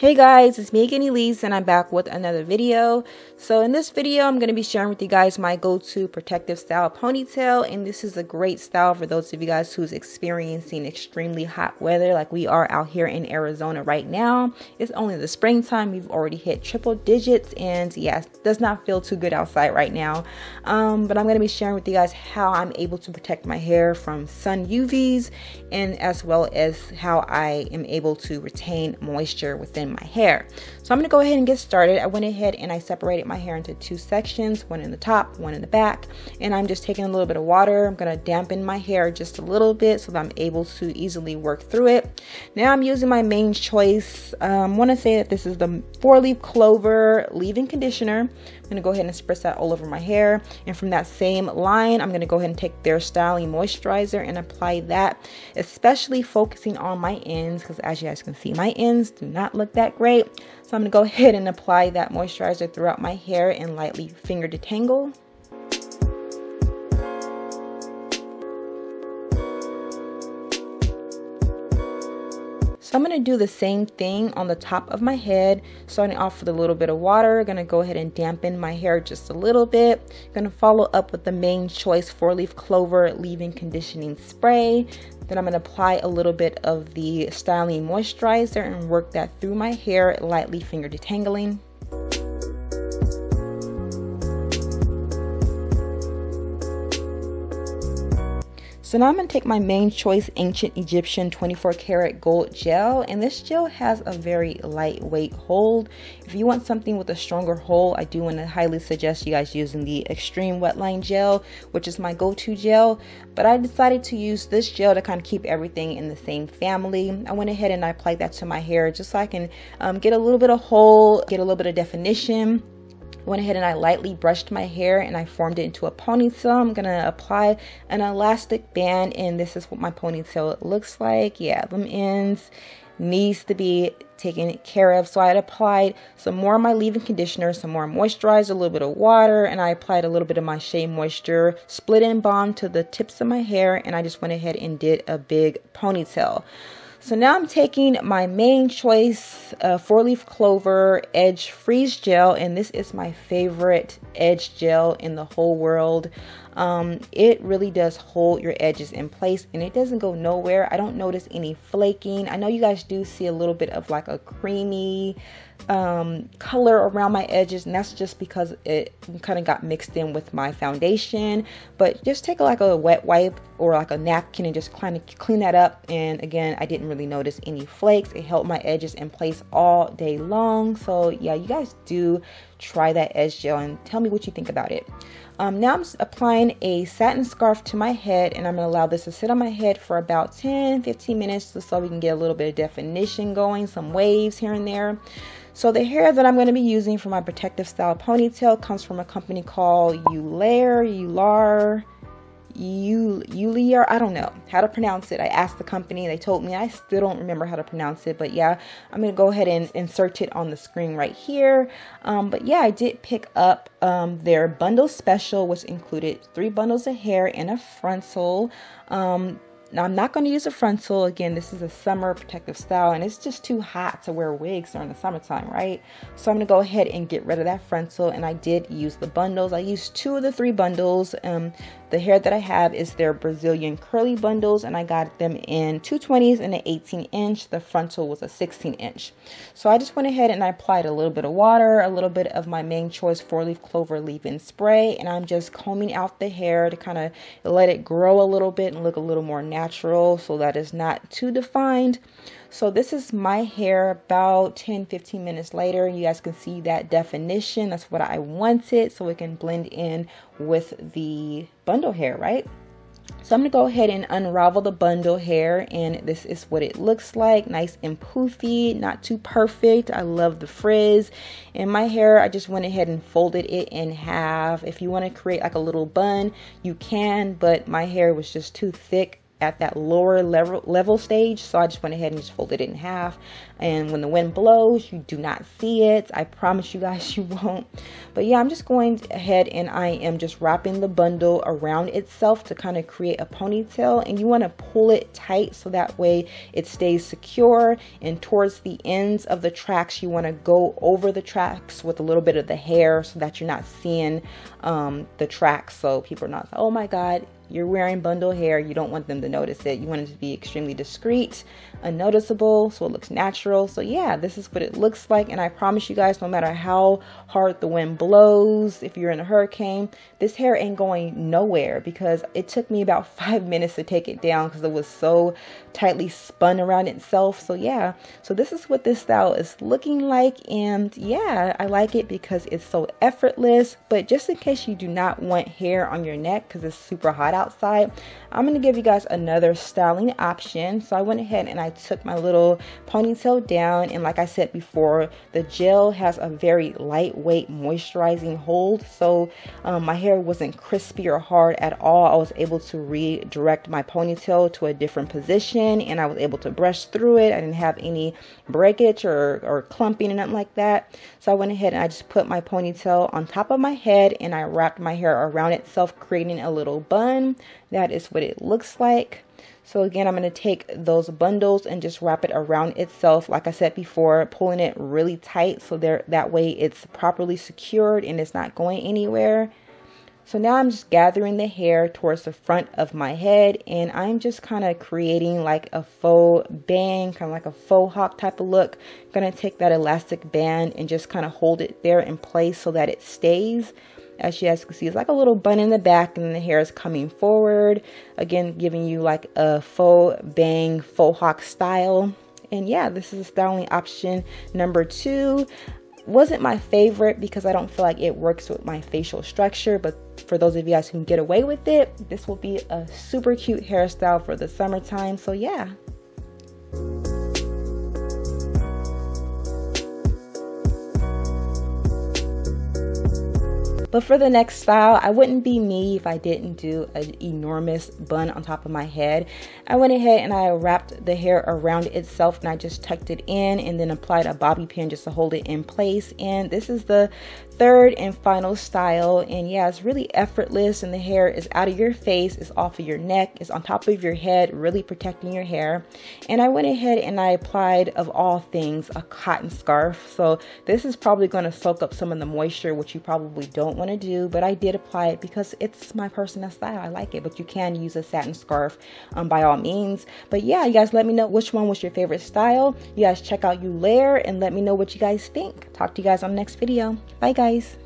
Hey guys, it's me again, Elise, and I'm back with another video. So in this video, I'm going to be sharing with you guys my go-to protective style ponytail, and this is a great style for those of you guys who's experiencing extremely hot weather like we are out here in Arizona right now. It's only the springtime. We've already hit triple digits, and yes, it does not feel too good outside right now. But I'm going to be sharing with you guys how I'm able to protect my hair from sun UVs, and as well as how I am able to retain moisture within my hair. So I'm going to go ahead and get started. I went ahead and I separated my hair into two sections, one in the top, one in the back, and I'm just taking a little bit of water. I'm going to dampen my hair just a little bit so that I'm able to easily work through it. Now I'm using my main choice. I want to say that this is the 4-leaf clover leave-in conditioner. I'm going to go ahead and spritz that all over my hair, and from that same line I'm going to go ahead and take their styling moisturizer and apply that, especially focusing on my ends, because as you guys can see, my ends do not look that great. So I'm going to go ahead and apply that moisturizer throughout my hair and lightly finger detangle. So I'm going to do the same thing on the top of my head, starting off with a little bit of water. I'm going to go ahead and dampen my hair just a little bit. I'm going to follow up with the main choice 4-leaf clover leave-in conditioning spray. Then I'm going to apply a little bit of the styling moisturizer and work that through my hair, lightly finger detangling. So now I'm going to take my main choice ancient Egyptian 24 karat gold gel, and this gel has a very lightweight hold. If you want something with a stronger hold, I do want to highly suggest you guys using the extreme wetline gel, which is my go-to gel, but I decided to use this gel to kind of keep everything in the same family. I went ahead and I applied that to my hair just so I can get a little bit of hold, get a little bit of definition. Went ahead and I lightly brushed my hair and I formed it into a ponytail. I'm going to apply an elastic band, and this is what my ponytail looks like. Yeah, them ends needs to be taken care of. So I had applied some more of my leave-in conditioner, some more moisturizer, a little bit of water, and I applied a little bit of my Shea Moisture split and balm to the tips of my hair, and I just went ahead and did a big ponytail. So now I'm taking my main choice 4-leaf clover edge freeze gel, and this is my favorite edge gel in the whole world. It really does hold your edges in place, and it doesn't go nowhere. I don't notice any flaking. I know you guys do see a little bit of like a creamy color around my edges, and that's just because it kind of got mixed in with my foundation. But just take like a wet wipe or like a napkin and just kind of clean that up, and again, I didn't really notice any flakes. It held my edges in place all day long. So yeah, you guys do try that edge gel and tell me what you think about it. Now I'm applying a satin scarf to my head, and I'm going to allow this to sit on my head for about 10-15 minutes just so we can get a little bit of definition going, some waves here and there. So the hair that I'm going to be using for my protective style ponytail comes from a company called Eullair. I don't know how to pronounce it. I asked the company, they told me. I still don't remember how to pronounce it, but yeah, I'm going to go ahead and insert it on the screen right here. But yeah, I did pick up their bundle special, which included 3 bundles of hair and a frontal. Now I'm not going to use a frontal. Again, this is a summer protective style, and it's just too hot to wear wigs during the summertime, right? So I'm going to go ahead and get rid of that frontal, and I did use the bundles. I used 2 of the 3 bundles. The hair that I have is their Brazilian curly bundles, and I got them in 220s and an 18-inch. The frontal was a 16-inch. So I just went ahead and I applied a little bit of water, a little bit of my main choice 4-leaf clover leave-in spray, and I'm just combing out the hair to kind of let it grow a little bit and look a little more natural so that it's not too defined. So this is my hair about 10-15 minutes later. You guys can see that definition. That's what I wanted, so it can blend in with the bundle hair, right? So I'm going to go ahead and unravel the bundle hair, and this is what it looks like. Nice and poofy, not too perfect. I love the frizz. In my hair, I just went ahead and folded it in half. If you want to create like a little bun, you can, but my hair was just too thick at that lower level stage, so I just went ahead and just folded it in half. And when the wind blows, you do not see it. I promise you guys you won't. But yeah, I'm just going ahead and I am just wrapping the bundle around itself to kind of create a ponytail. And you want to pull it tight so that way it stays secure. And towards the ends of the tracks, you want to go over the tracks with a little bit of the hair so that you're not seeing the tracks, so people are not, oh my god, you're wearing bundle hair. You don't want them to notice it. You want it to be extremely discreet, unnoticeable, so it looks natural. So yeah, this is what it looks like. And I promise you guys, no matter how hard the wind blows, if you're in a hurricane, this hair ain't going nowhere, because it took me about 5 minutes to take it down because it was so tightly spun around itself. So yeah, so this is what this style is looking like. And yeah, I like it because it's so effortless. But just in case you do not want hair on your neck because it's super hot outside, I'm going to give you guys another styling option. So I went ahead and I took my little ponytail down, and like I said before, the gel has a very lightweight moisturizing hold, so my hair wasn't crispy or hard at all. I was able to redirect my ponytail to a different position, and I was able to brush through it. I didn't have any breakage or clumping and nothing like that. So I went ahead and I just put my ponytail on top of my head, and I wrapped my hair around itself, creating a little bun. That is what it looks like. So again, I'm going to take those bundles and just wrap it around itself, like I said before, pulling it really tight so that way it's properly secured and it's not going anywhere. So now I'm just gathering the hair towards the front of my head, and I'm just kind of creating like a faux bang, kind of like a faux hawk type of look. I'm going to take that elastic band and just kind of hold it there in place so that it stays. As you guys can see, it's like a little bun in the back, and the hair is coming forward. Again, giving you like a faux bang, faux hawk style. And yeah, this is styling option number 2. Wasn't my favorite because I don't feel like it works with my facial structure, but for those of you guys who can get away with it, this will be a super cute hairstyle for the summertime. So yeah. But for the next style, I wouldn't be me if I didn't do an enormous bun on top of my head. I went ahead and I wrapped the hair around itself, and I just tucked it in and then applied a bobby pin just to hold it in place. And this is the third and final style. And yeah, it's really effortless, and the hair is out of your face, it's off of your neck, it's on top of your head, really protecting your hair. And I went ahead and I applied, of all things, a cotton scarf. So this is probably going to soak up some of the moisture, which you probably don't want to do, but I did apply it because it's my personal style. I like it, but you can use a satin scarf by all means. But yeah, you guys let me know which one was your favorite style. You guys check out Eullair and let me know what you guys think. Talk to you guys on the next video. Bye guys.